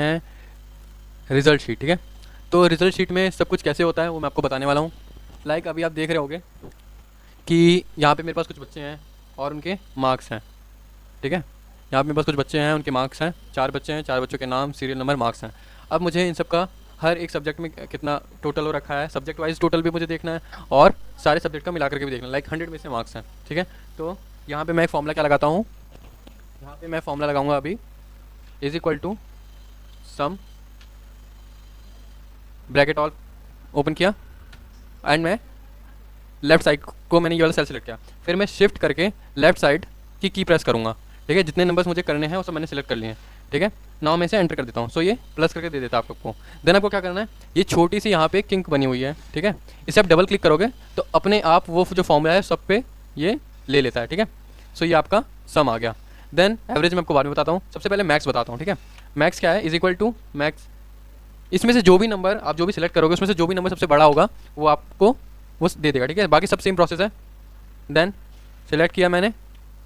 हैं result sheet, ठीक है। तो रिजल्ट शीट में सब कुछ कैसे होता है वो मैं आपको बताने वाला हूँ। लाइक अभी आप देख रहे होगे कि यहाँ पे मेरे पास कुछ बच्चे हैं और उनके मार्क्स हैं, ठीक है। यहाँ पे मेरे पास कुछ बच्चे हैं, उनके मार्क्स हैं, 4 बच्चे हैं, 4 बच्चों के नाम, सीरियल नंबर, मार्क्स हैं। अब मुझे इन सब का हर एक सब्जेक्ट में कितना टोटल हो रखा है, सब्जेक्ट वाइज टोटल भी मुझे देखना है और सारे सब्जेक्ट का मिला करके भी देखना है। लाइक 100 में से मार्क्स हैं, ठीक है। तो यहाँ पे मैं एक फॉर्मूला क्या लगाता हूँ, यहाँ पे मैं फॉर्मूला लगाऊंगा अभी, is equal to sum bracket all open किया एंड मैं लेफ्ट साइड को मैंने ये वाला सेल सेलेक्ट किया, फिर मैं शिफ्ट करके लेफ्ट साइड की प्रेस करूँगा, ठीक है। जितने नंबर्स मुझे करने हैं वो सब मैंने सेलेक्ट कर लिए हैं, ठीक है। नाउ मैं इसे एंटर कर देता हूँ, सो ये प्लस करके दे देता है आप लोग को। देन आपको क्या करना है, ये छोटी सी यहाँ पे किंक बनी हुई है, ठीक है। इसे आप डबल क्लिक करोगे तो अपने आप वो जो फॉर्मूला है सब पे ये ले लेता है, ठीक है। सो ये आपका सम आ गया। देन एवरेज मैं आपको बाद में बताता हूँ, सबसे पहले मैक्स बताता हूँ, ठीक है। मैक्स क्या है, इज इक्वल टू मैक्स, इसमें से जो भी नंबर आप जो भी सिलेक्ट करोगे उसमें से जो भी नंबर सबसे बड़ा होगा वो आपको वो दे देगा, ठीक है। बाकी सब सेम प्रोसेस है। देन सिलेक्ट किया मैंने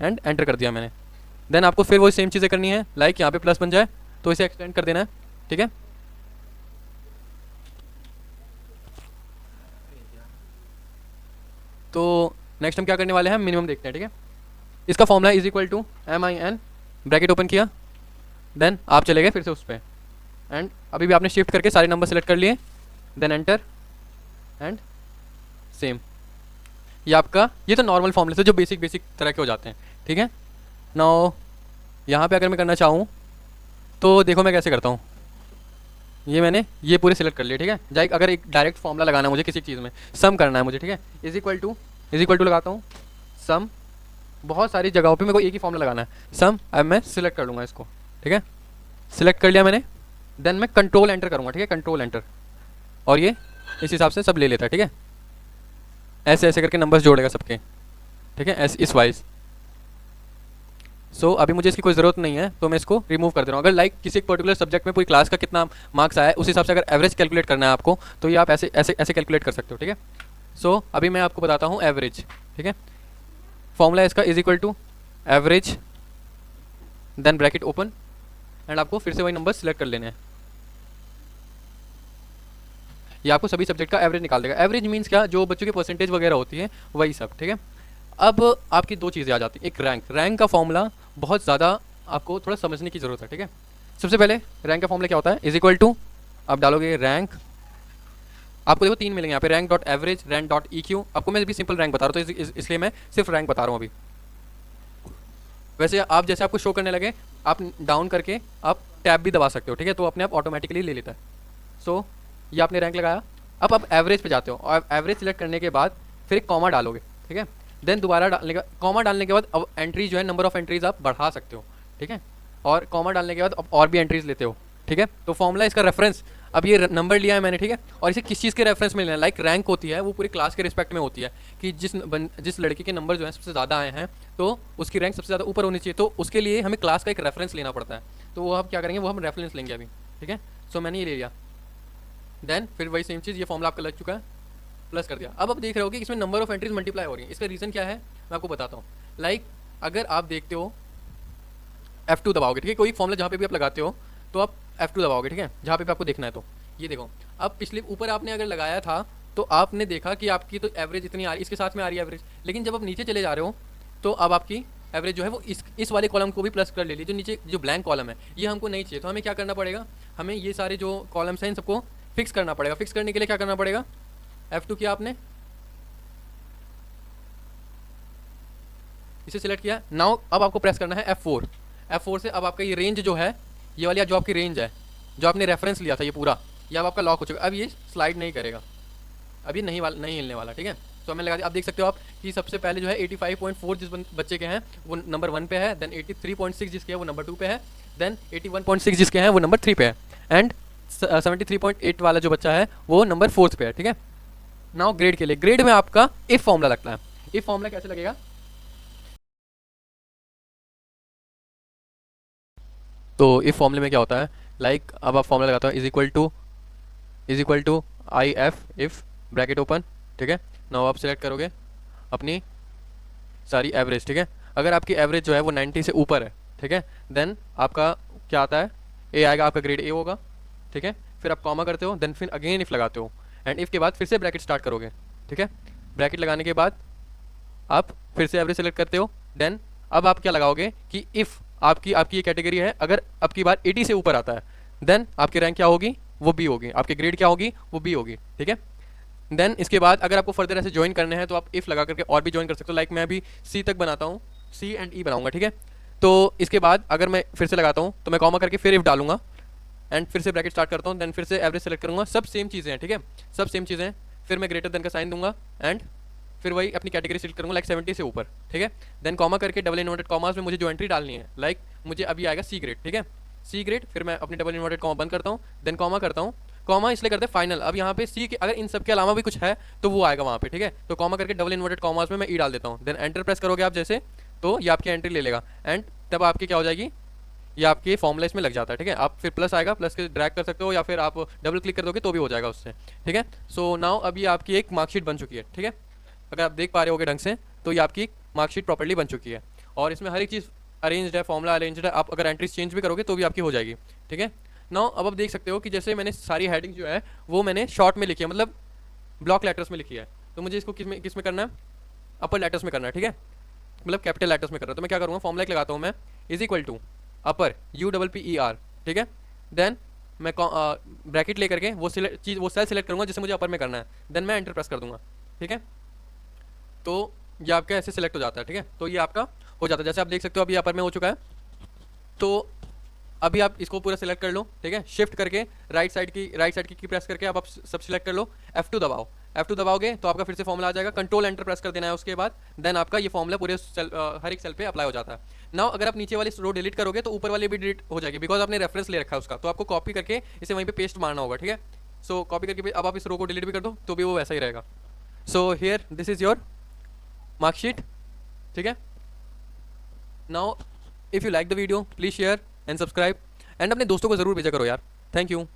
एंड एंटर कर दिया मैंने। देन आपको फिर वही सेम चीज़ें करनी है, लाइक यहाँ पे प्लस बन जाए तो इसे एक्सटेंड कर देना है, ठीक है। तो नेक्स्ट हम क्या करने वाले हैं, मिनिमम देखते हैं, ठीक है। इसका formula is equal to MIN, bracket open किया, देन आप चले गए फिर से उस पर एंड अभी भी आपने शिफ्ट करके सारे नंबर सेलेक्ट कर लिए, देन एंटर एंड सेम। ये आपका, ये तो नॉर्मल फॉर्मूले से जो बेसिक तरह के हो जाते हैं, ठीक है। नाउ यहाँ पे अगर मैं करना चाहूँ तो देखो मैं कैसे करता हूँ, ये मैंने ये पूरे सिलेक्ट कर लिए, ठीक है। जाए अगर एक डायरेक्ट फॉर्मूला लगाना है मुझे किसी चीज़ में, सम करना है मुझे, ठीक है। इज इक्वल टू लगाता हूँ सम, बहुत सारी जगहों पे मेरे को एक ही फॉर्मूला लगाना है सम। अब मैं सिलेक्ट कर लूँगा इसको, ठीक है। सिलेक्ट कर लिया मैंने, देन मैं कंट्रोल एंटर करूँगा, ठीक है, कंट्रोल एंटर, और ये इस हिसाब से सब ले लेता है, ठीक है। ऐसे ऐसे करके नंबर्स जोड़ेगा सबके, ठीक है, ऐसे इस वाइज। सो अभी मुझे इसकी कोई ज़रूरत नहीं है तो मैं इसको रिमूव कर दे रहा हूँ। अगर लाइक किसी एक पर्टिकुलर सब्जेक्ट में पूरी क्लास का कितना मार्क्स आया है उस हिसाब से अगर एवरेज कैलकुलेट करना है आपको तो ये आप ऐसे ऐसे ऐसे कैलकुलेट कर सकते हो, ठीक है। सो अभी मैं आपको बताता हूँ एवरेज, ठीक है। फॉर्मूला इसका is equal to average, then bracket open and आपको फिर से वही नंबर सिलेक्ट कर लेने हैं। ये आपको सभी सब्जेक्ट का एवरेज निकाल देगा। एवरेज मीन्स क्या, जो बच्चों की परसेंटेज वगैरह होती है वही सब, ठीक है। अब आपकी दो चीज़ें आ जाती हैं, एक रैंक का फॉर्मूला बहुत ज़्यादा आपको थोड़ा समझने की ज़रूरत है, ठीक है। सबसे पहले रैंक का फॉर्मूला क्या होता है, इज इक्वल टू आप डालोगे रैंक, आपको देखो 3 मिलेंगे यहाँ पे, rank dot average, rank dot EQ। आपको मैं भी सिंपल रैंक बता रहा हूँ तो इसलिए मैं सिर्फ रैंक बता रहा हूँ अभी। वैसे आप जैसे आपको शो करने लगे आप डाउन करके आप टैब भी दबा सकते हो, ठीक है, तो अपने आप ऑटोमेटिकली ले लेता है। सो ये आपने रैंक लगाया, अब आप एवरेज पे जाते हो और एवरेज सिलेक्ट करने के बाद फिर एक कॉमा डालोगे, ठीक है। देन दोबारा डालने का, कॉमा डालने के बाद अब एंट्री जो है, नंबर ऑफ एंट्रीज आप बढ़ा सकते हो, ठीक है। और कॉमा डालने के बाद अब और भी एंट्रीज लेते हो, ठीक है। तो फॉर्मूला इसका रेफरेंस, अब ये नंबर लिया है मैंने, ठीक है, और इसे किस चीज़ के रेफरेंस में लेना है। लाइक रैंक होती है वो पूरी क्लास के रिस्पेक्ट में होती है कि जिस लड़के के नंबर जो है सबसे ज़्यादा आए हैं तो उसकी रैंक सबसे ज़्यादा ऊपर होनी चाहिए, तो उसके लिए हमें क्लास का एक रेफरेंस लेना पड़ता है। तो वो हम क्या करेंगे, वो हम रेफरेंस लेंगे अभी, ठीक है। सो मैंने ये ले लिया, देन फिर वही सेम चीज़, ये फॉर्मूला आपका लग चुका है, प्लस कर दिया। अब आप देख रहे हो कि इसमें नंबर ऑफ एंट्रीज मल्टीप्लाई हो रही है। इसका रीज़न क्या है मैं आपको बताता हूँ। लाइक अगर आप देखते हो F2 दबाओगे, ठीक है, कोई फॉर्मूला जहाँ पे भी आप लगाते हो तो आप F2 दबाओगे, ठीक है, जहाँ पे आपको देखना है। तो ये देखो, अब पिछले ऊपर आपने अगर लगाया था तो आपने देखा कि आपकी तो एवरेज इतनी आ रही, इसके साथ में आ रही है एवरेज, लेकिन जब आप नीचे चले जा रहे हो तो अब आपकी एवरेज जो है वो इस वाले कॉलम को भी प्लस कर ले ली, जो नीचे जो ब्लैंक कॉलम है ये हमको नहीं चाहिए। तो हमें क्या करना पड़ेगा, हमें ये सारे जो कॉलम्स हैं इन सबको फिक्स करना पड़ेगा। फिक्स करने के लिए क्या करना पड़ेगा, F2 किया आपने, इसे सिलेक्ट किया। नाउ अब आपको प्रेस करना है F4। F4 से अब आपका ये रेंज जो है, ये वाली जो आपकी रेंज है, जो आपने रेफरेंस लिया था ये पूरा, ये अब आपका लॉक हो चुका है। अब ये स्लाइड नहीं करेगा, अब ये नहीं हिलने वाला, ठीक है। तो हमें लगा दिया, आप देख सकते हो आप कि सबसे पहले जो है 85.4 जिस बच्चे के हैं वो नंबर 1 पे है, देन 83.6 जिसके हैं वो नंबर 2 पे है, देन 81.6 जिसके हैं वो नंबर 3 पे है, एंड 73.8 वाला जो बच्चा है वो नंबर 4 पे है, ठीक है। नाउ ग्रेड के लिए, ग्रेड में आपका इफ फॉर्मूला लगता है। इफ फॉर्मूला कैसे लगेगा, तो इफ फॉर्मूले में क्या होता है, लाइक अब आप फॉर्मूला लगाते हो is equal to IF if bracket open, ठीक है। नाउ आप सिलेक्ट करोगे अपनी सारी एवरेज, ठीक है। अगर आपकी एवरेज जो है वो 90 से ऊपर है, ठीक है, देन आपका क्या आता है, ए आएगा, आपका ग्रेड ए होगा, ठीक है। फिर आप कॉमा करते हो, देन फिर अगेन इफ लगाते हो, एंड इफ के बाद फिर से ब्रैकेट स्टार्ट करोगे, ठीक है। ब्रैकेट लगाने के बाद आप फिर से एवरेज सेलेक्ट करते हो, देन अब आप क्या लगाओगे कि इफ़ आपकी आपकी ये कैटेगरी है, अगर अब की बार 80 से ऊपर आता है, देन आपकी रैंक क्या होगी, वो बी होगी, आपकी ग्रेड क्या होगी, वो बी होगी, ठीक है। देन इसके बाद अगर आपको फर्दर ऐसे ज्वाइन करने हैं तो आप इफ़ लगा करके और भी ज्वाइन कर सकते हो। लाइक मैं अभी सी तक बनाता हूँ, सी एंड ई बनाऊंगा, ठीक है। तो इसके बाद अगर मैं फिर से लगाता हूँ तो मैं कॉमा करके फिर इफ डालूंगा, एंड फिर से ब्रैकेट स्टार्ट करता हूँ, देन फिर से एवरेज सेलेक्ट करूँगा, सब सेम चीज़ें हैं, ठीक है, सब सेम चीज़ें हैं। फिर मैं ग्रेटर देन का साइन दूंगा, एंड फिर वही अपनी कैटेगरी सेलेक्ट करूँगा, लाइक 70 से ऊपर, ठीक है। देन कॉमा करके डबल इन्वर्टेड कॉमास में मुझे जो एंट्री डालनी है, लाइक मुझे अभी आएगा सी ग्रेड, ठीक है, सी ग्रेड। फिर मैं अपनी डबल इन्वर्टेड कॉमा बंद करता हूँ, देन कॉमा करता हूँ, कॉमा इसलिए करते हैं फाइनल। अब यहाँ पे सी के अगर इन सब के अलावा भी कुछ है तो वो आएगा वहाँ पे, ठीक है। तो कॉमा करके डबल इन्वर्टेड कॉमास में मैं ई डाल देता हूँ, देन एंटर प्रेस करोगे आप जैसे, तो ये आपकी एंट्री ले लेगा, एंड तब आपकी क्या हो जाएगी, ये आपके फॉर्मूला इसमें लग जाता है, ठीक है। आप फिर प्लस आएगा, प्लस के ड्रैग कर सकते हो, या फिर आप डबल क्लिक कर दोगे तो भी हो जाएगा उससे, ठीक है। सो नाउ अभी आपकी एक मार्कशीट बन चुकी है, ठीक है। अगर आप देख पा रहे होगे ढंग से तो ये आपकी मार्कशीट प्रॉपर्ली बन चुकी है, और इसमें हर एक चीज़ अरेंज्ड है, फॉर्मूला अरेंज्ड है। आप अगर एंट्रीज चेंज भी करोगे तो भी आपकी हो जाएगी, ठीक है। नाउ अब आप देख सकते हो कि जैसे मैंने सारी हेडिंग जो है वो मैंने शॉर्ट में लिखी है, मतलब ब्लॉक लेटर्स में लिखी है। तो मुझे इसको किस में करना है, अपर लेटर्स में करना है, ठीक है, मतलब कैपिटल लेटर्स में करना है। तो मैं क्या करूँगा, फॉर्मूला लगाता हूँ मैं, is equal to upper UPPER, ठीक है। देन मैं ब्रैकेट ले करके वो सेल सेलेक्ट करूँगा जिसे मुझे अपर में करना है, देन मैं एंटर प्रेस कर दूंगा, ठीक है। तो ये आपका ऐसे सेलेक्ट हो जाता है, ठीक है। तो ये आपका हो जाता है, जैसे आप देख सकते हो अभी अपर में हो चुका है। तो अभी आप इसको पूरा सिलेक्ट कर लो, ठीक है, शिफ्ट करके राइट साइड की प्रेस करके आप सब सिलेक्ट कर लो, F2 दबाओ, F2 दबाओगे तो आपका फिर से फॉर्मूला आ जाएगा, कंट्रोल एंटर प्रेस कर देना है उसके बाद, देन आपका ये फॉर्मूला पूरे हर एक सेल पे अप्लाई हो जाता है। नाउ अगर आप नीचे वाली रो डिलीट करोगे तो ऊपर वाली भी डिलीट हो जाएगी, बिकॉज आपने रेफरेंस ले रखा है उसका, तो आपको कॉपी करके इसे वहीं पे पेस्ट मारना होगा, ठीक है। सो कॉपी करके अब आप इस रो को डिलीट भी कर दो तो भी वो वैसा ही रहेगा। So here this is your marksheet, ठीक है। Now if you like the video please share and subscribe, and अपने दोस्तों को ज़रूर भेजा करो यार। Thank you.